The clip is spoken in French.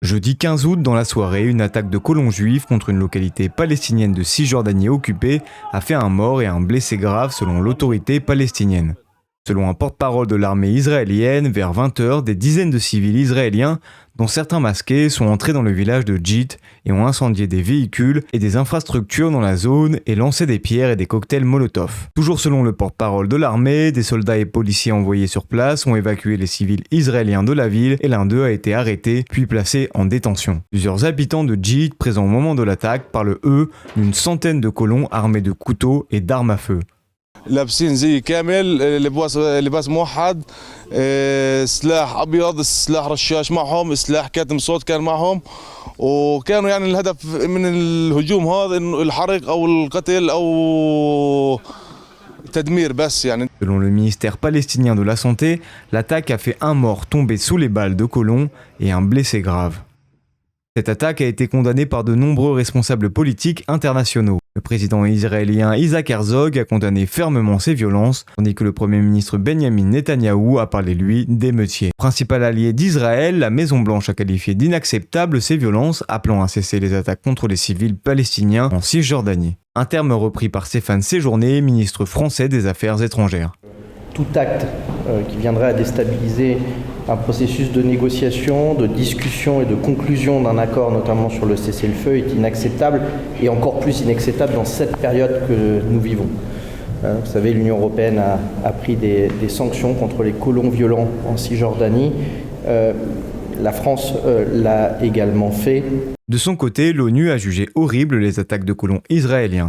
Jeudi 15 août, dans la soirée, une attaque de colons juifs contre une localité palestinienne de Cisjordanie occupée a fait un mort et un blessé grave selon l'autorité palestinienne. Selon un porte-parole de l'armée israélienne, vers 20h, des dizaines de civils israéliens, dont certains masqués, sont entrés dans le village de Djit et ont incendié des véhicules et des infrastructures dans la zone et lancé des pierres et des cocktails Molotov. Toujours selon le porte-parole de l'armée, des soldats et policiers envoyés sur place ont évacué les civils israéliens de la ville et l'un d'eux a été arrêté puis placé en détention. Plusieurs habitants de Djit, présents au moment de l'attaque, parlent eux d'une centaine de colons armés de couteaux et d'armes à feu. لابسين زي كامل لباس موحد سلاح ابيض سلاح رشاش معهم سلاح كاتم صوت كان معهم وكانوا يعني الهدف من الهجوم هذا انه الحرق او القتل او تدمير بس يعني. Selon le ministère palestinien de la Santé, l'attaque a fait un mort tombé sous les balles de colons et un blessé grave. Cette attaque a été condamnée par de nombreux responsables politiques internationaux. Le président israélien Isaac Herzog a condamné fermement ces violences, tandis que le premier ministre Benjamin Netanyahou a parlé, lui, d'émeutiers. Principal allié d'Israël, la Maison-Blanche a qualifié d'inacceptables ces violences, appelant à cesser les attaques contre les civils palestiniens en Cisjordanie. Un terme repris par Stéphane Séjourné, ministre français des Affaires étrangères. Tout acte qui viendrait à déstabiliser un processus de négociation, de discussion et de conclusion d'un accord, notamment sur le cessez-le-feu, est inacceptable et encore plus inacceptable dans cette période que nous vivons. Vous savez, l'Union européenne a pris des sanctions contre les colons violents en Cisjordanie. La France l'a également fait. De son côté, l'ONU a jugé horribles les attaques de colons israéliens.